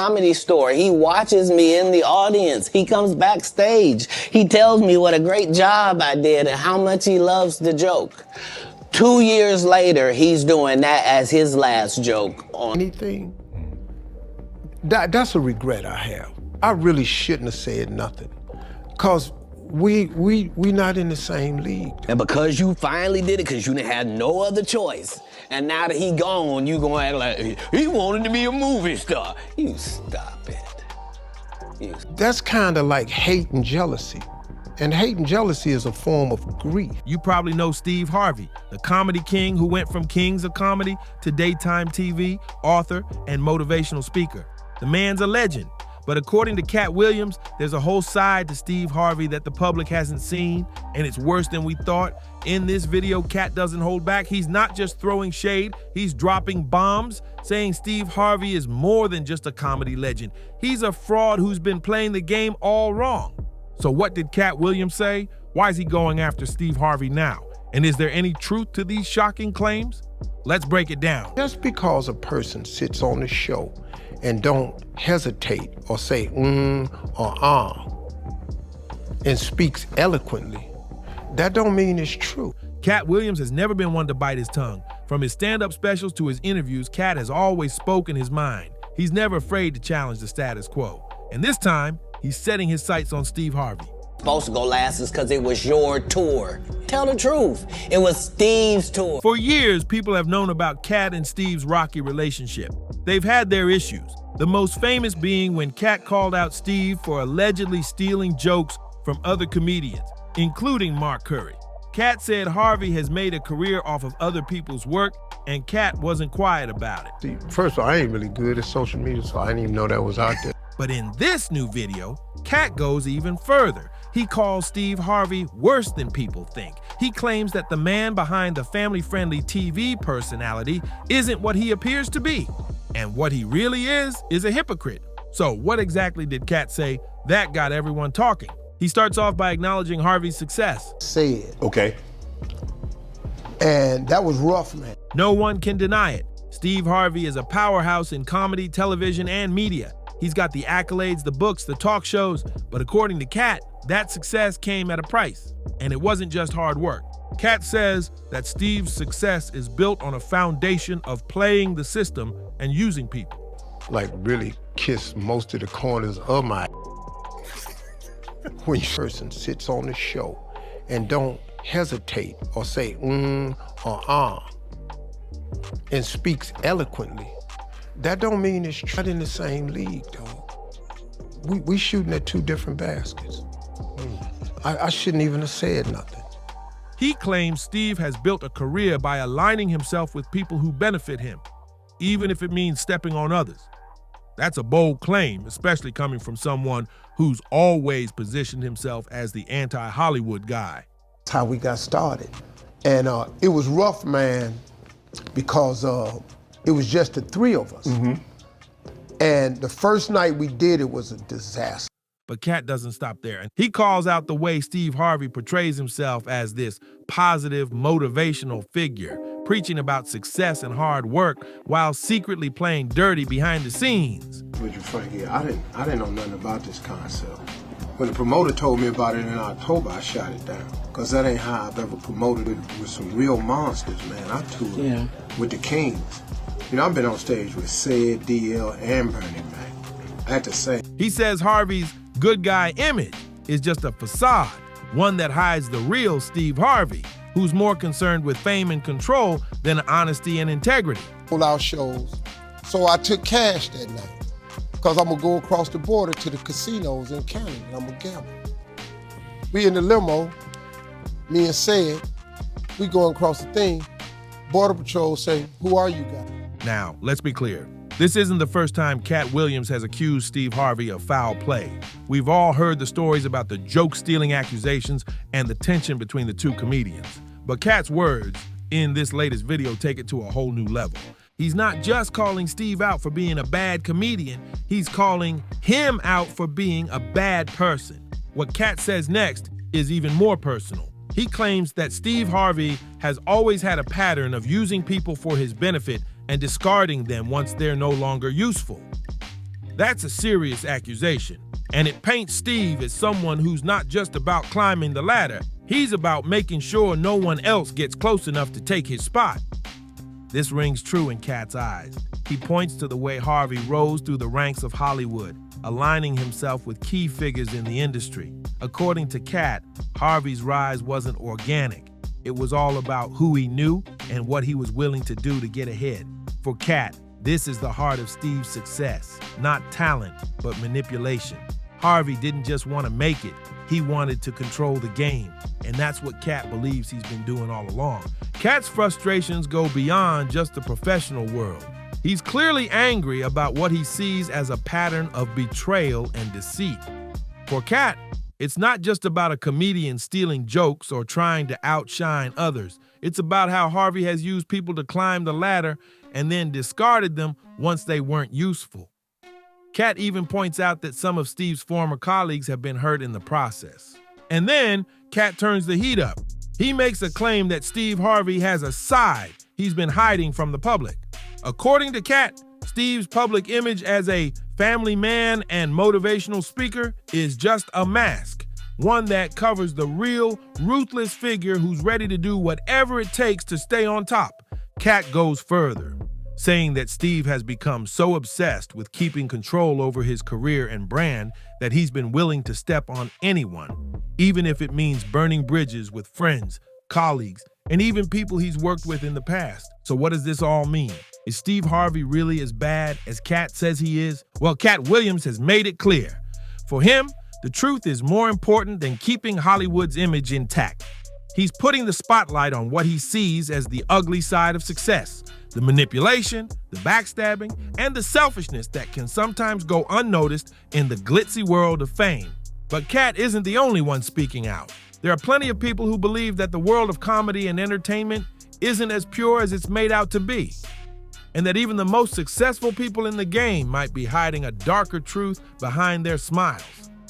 Comedy Store. He watches me in the audience. He comes backstage. He tells me what a great job I did and how much he loves the joke. 2 years later, he's doing that as his last joke on anything. That's a regret I have. I really shouldn't have said nothing, cause we not in the same league. And because you finally did it, because you had no other choice, and now that he gone, you gonna act like he wanted to be a movie star. You stop it. That's kind of like hate and jealousy. And hate and jealousy is a form of grief. You probably know Steve Harvey, the comedy king who went from kings of comedy to daytime TV, author, and motivational speaker. The man's a legend. But according to Katt Williams, there's a whole side to Steve Harvey that the public hasn't seen, and it's worse than we thought. In this video, Katt doesn't hold back. He's not just throwing shade, he's dropping bombs, saying Steve Harvey is more than just a comedy legend. He's a fraud who's been playing the game all wrong. So what did Katt Williams say? Why is he going after Steve Harvey now? And is there any truth to these shocking claims? Let's break it down. Just because a person sits on the show and don't hesitate or say or and speaks eloquently, that don't mean it's true. Katt Williams has never been one to bite his tongue. From his stand-up specials to his interviews, Katt has always spoken his mind. He's never afraid to challenge the status quo. And this time, he's setting his sights on Steve Harvey. Supposed to go last is because it was your tour. Tell the truth. It was Steve's tour. For years, people have known about Katt and Steve's rocky relationship. They've had their issues, the most famous being when Katt called out Steve for allegedly stealing jokes from other comedians, including Mark Curry. Katt said Harvey has made a career off of other people's work, and Katt wasn't quiet about it. See, first of all, I ain't really good at social media, so I didn't even know that was out there. But in this new video, Katt goes even further. He calls Steve Harvey worse than people think. He claims that the man behind the family-friendly TV personality isn't what he appears to be. And what he really is a hypocrite. So what exactly did Katt say that got everyone talking? He starts off by acknowledging Harvey's success. Said. Okay. And that was rough, man. No one can deny it. Steve Harvey is a powerhouse in comedy, television, and media. He's got the accolades, the books, the talk shows, but according to Katt, that success came at a price, and it wasn't just hard work. Katt says that Steve's success is built on a foundation of playing the system and using people. Like really kiss most of the corners of my when a person sits on the show and don't hesitate or say or and speaks eloquently, that don't mean it's not in the same league, though. We shooting at two different baskets. I shouldn't even have said nothing. He claims Steve has built a career by aligning himself with people who benefit him, even if it means stepping on others. That's a bold claim, especially coming from someone who's always positioned himself as the anti-Hollywood guy. That's how we got started. And it was rough, man, because it was just the three of us. Mm-hmm. And the first night we did it was a disaster. But Katt doesn't stop there. And he calls out the way Steve Harvey portrays himself as this positive, motivational figure, preaching about success and hard work while secretly playing dirty behind the scenes. With you, Frankie, I didn't know nothing about this concept. When the promoter told me about it in October, I shot it down. Because that ain't how I've ever promoted it with some real monsters, man. I toured with the Kings. You know, I've been on stage with Sid, DL, and Bernie Mac. I had to say. He says Harvey's good guy image is just a facade, one that hides the real Steve Harvey, who's more concerned with fame and control than honesty and integrity. Pull out shows, so I took cash that night, because I'm gonna go across the border to the casinos in Canada, and I'm gonna gamble. We in the limo, me and Sid, we going across the thing, Border Patrol say, "Who are you guys?" Now, let's be clear. This isn't the first time Katt Williams has accused Steve Harvey of foul play. We've all heard the stories about the joke-stealing accusations and the tension between the two comedians. But Katt's words in this latest video take it to a whole new level. He's not just calling Steve out for being a bad comedian, he's calling him out for being a bad person. What Katt says next is even more personal. He claims that Steve Harvey has always had a pattern of using people for his benefit and discarding them once they're no longer useful. That's a serious accusation, and it paints Steve as someone who's not just about climbing the ladder, he's about making sure no one else gets close enough to take his spot. This rings true in Katt's eyes. He points to the way Harvey rose through the ranks of Hollywood, aligning himself with key figures in the industry. According to Katt, Harvey's rise wasn't organic. It was all about who he knew and what he was willing to do to get ahead. For Katt, this is the heart of Steve's success, not talent, but manipulation. Harvey didn't just want to make it, he wanted to control the game, and that's what Katt believes he's been doing all along. Katt's frustrations go beyond just the professional world. He's clearly angry about what he sees as a pattern of betrayal and deceit. For Katt, it's not just about a comedian stealing jokes or trying to outshine others. It's about how Harvey has used people to climb the ladder and then discarded them once they weren't useful. Katt even points out that some of Steve's former colleagues have been hurt in the process. And then Katt turns the heat up. He makes a claim that Steve Harvey has a side he's been hiding from the public. According to Katt, Steve's public image as a family man and motivational speaker is just a mask, one that covers the real, ruthless figure who's ready to do whatever it takes to stay on top. Katt goes further, saying that Steve has become so obsessed with keeping control over his career and brand that he's been willing to step on anyone, even if it means burning bridges with friends, colleagues, and even people he's worked with in the past. So what does this all mean? Is Steve Harvey really as bad as Katt says he is? Well, Katt Williams has made it clear. For him, the truth is more important than keeping Hollywood's image intact. He's putting the spotlight on what he sees as the ugly side of success, the manipulation, the backstabbing, and the selfishness that can sometimes go unnoticed in the glitzy world of fame. But Katt isn't the only one speaking out. There are plenty of people who believe that the world of comedy and entertainment isn't as pure as it's made out to be, and that even the most successful people in the game might be hiding a darker truth behind their smiles.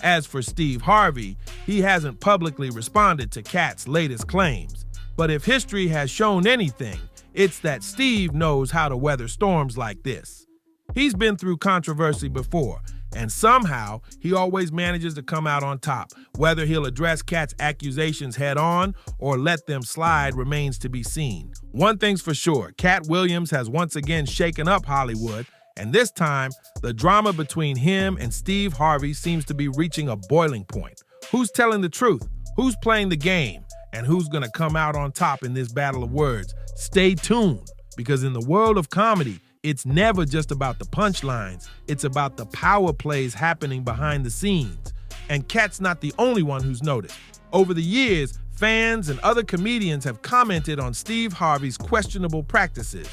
As for Steve Harvey, he hasn't publicly responded to Katt's latest claims. But if history has shown anything, it's that Steve knows how to weather storms like this. He's been through controversy before, and somehow he always manages to come out on top. Whether he'll address Katt's accusations head on or let them slide remains to be seen. One thing's for sure, Katt Williams has once again shaken up Hollywood, and this time, the drama between him and Steve Harvey seems to be reaching a boiling point. Who's telling the truth? Who's playing the game? And who's gonna come out on top in this battle of words? Stay tuned, because in the world of comedy, it's never just about the punchlines. It's about the power plays happening behind the scenes. And Katt's not the only one who's noticed. Over the years, fans and other comedians have commented on Steve Harvey's questionable practices.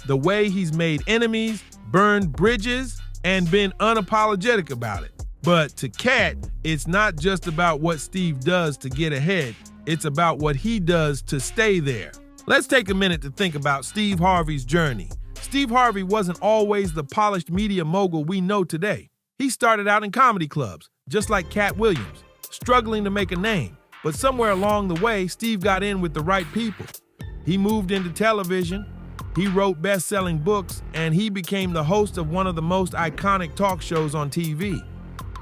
The way he's made enemies, burned bridges, and been unapologetic about it. But to Katt, it's not just about what Steve does to get ahead. It's about what he does to stay there. Let's take a minute to think about Steve Harvey's journey. Steve Harvey wasn't always the polished media mogul we know today. He started out in comedy clubs, just like Katt Williams, struggling to make a name. But somewhere along the way, Steve got in with the right people. He moved into television, he wrote best-selling books, and he became the host of one of the most iconic talk shows on TV.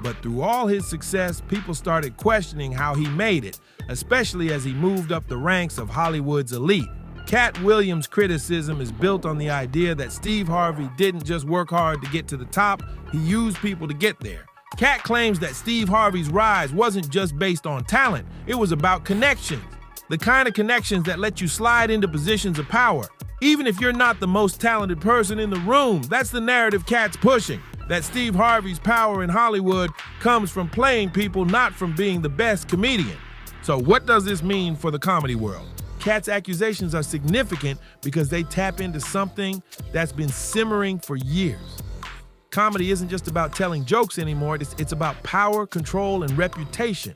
But through all his success, people started questioning how he made it, especially as he moved up the ranks of Hollywood's elite. Katt Williams' criticism is built on the idea that Steve Harvey didn't just work hard to get to the top, he used people to get there. Katt claims that Steve Harvey's rise wasn't just based on talent, it was about connections. The kind of connections that let you slide into positions of power. Even if you're not the most talented person in the room, that's the narrative Katt's pushing. That Steve Harvey's power in Hollywood comes from playing people, not from being the best comedian. So what does this mean for the comedy world? Katt's accusations are significant because they tap into something that's been simmering for years. Comedy isn't just about telling jokes anymore, it's about power, control, and reputation.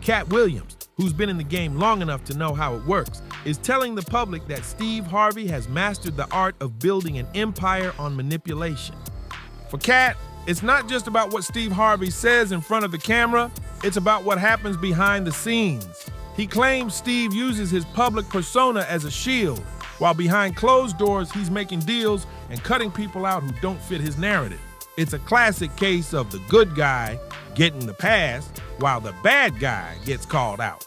Katt Williams, who's been in the game long enough to know how it works, is telling the public that Steve Harvey has mastered the art of building an empire on manipulation. For Katt, it's not just about what Steve Harvey says in front of the camera, it's about what happens behind the scenes. He claims Steve uses his public persona as a shield, while behind closed doors he's making deals and cutting people out who don't fit his narrative. It's a classic case of the good guy getting the pass while the bad guy gets called out.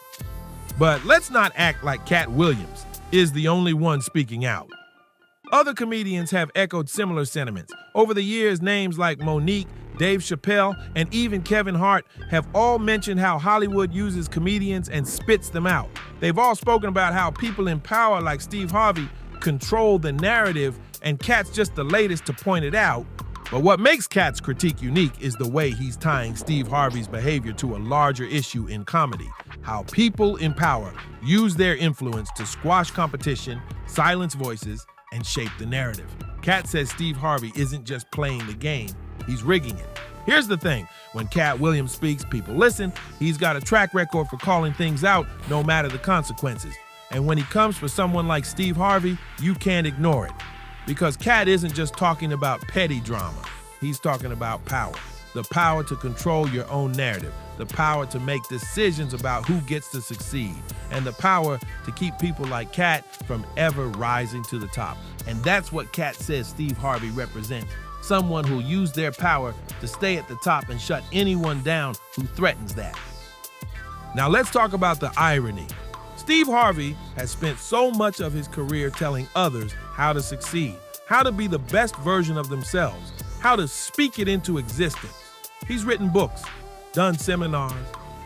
But let's not act like Katt Williams is the only one speaking out. Other comedians have echoed similar sentiments. Over the years, names like Monique, Dave Chappelle, and even Kevin Hart have all mentioned how Hollywood uses comedians and spits them out. They've all spoken about how people in power like Steve Harvey control the narrative, and Katt's just the latest to point it out. But what makes Katt's critique unique is the way he's tying Steve Harvey's behavior to a larger issue in comedy: how people in power use their influence to squash competition, silence voices, and shape the narrative. Katt says Steve Harvey isn't just playing the game, he's rigging it. Here's the thing, when Katt Williams speaks, people listen. He's got a track record for calling things out no matter the consequences. And when he comes for someone like Steve Harvey, you can't ignore it. Because Katt isn't just talking about petty drama, he's talking about power. The power to control your own narrative, the power to make decisions about who gets to succeed, and the power to keep people like Katt from ever rising to the top. And that's what Katt says Steve Harvey represents: someone who'll use their power to stay at the top and shut anyone down who threatens that. Now let's talk about the irony. Steve Harvey has spent so much of his career telling others how to succeed, how to be the best version of themselves, how to speak it into existence. He's written books, done seminars,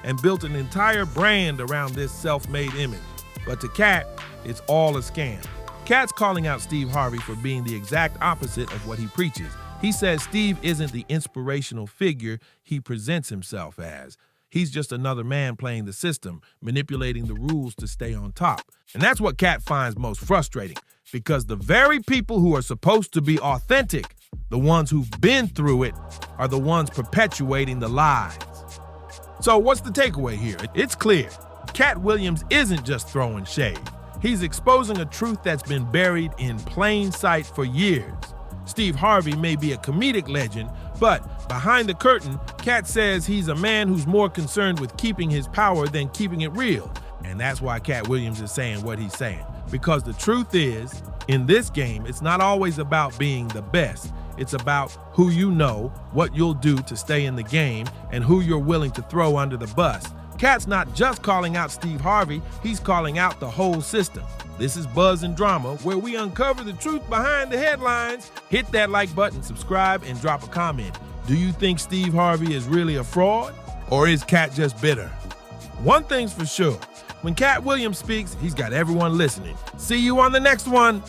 and built an entire brand around this self-made image. But to Katt, it's all a scam. Katt's calling out Steve Harvey for being the exact opposite of what he preaches. He says Steve isn't the inspirational figure he presents himself as. He's just another man playing the system, manipulating the rules to stay on top. And that's what Katt finds most frustrating, because the very people who are supposed to be authentic, the ones who've been through it, are the ones perpetuating the lies. So what's the takeaway here? It's clear. Katt Williams isn't just throwing shade. He's exposing a truth that's been buried in plain sight for years. Steve Harvey may be a comedic legend, but behind the curtain, Katt says he's a man who's more concerned with keeping his power than keeping it real. And that's why Katt Williams is saying what he's saying. Because the truth is, in this game, it's not always about being the best. It's about who you know, what you'll do to stay in the game, and who you're willing to throw under the bus. Katt's not just calling out Steve Harvey, he's calling out the whole system. This is Buzz and Drama, where we uncover the truth behind the headlines. Hit that like button, subscribe, and drop a comment. Do you think Steve Harvey is really a fraud? Or is Katt just bitter? One thing's for sure, when Katt Williams speaks, he's got everyone listening. See you on the next one.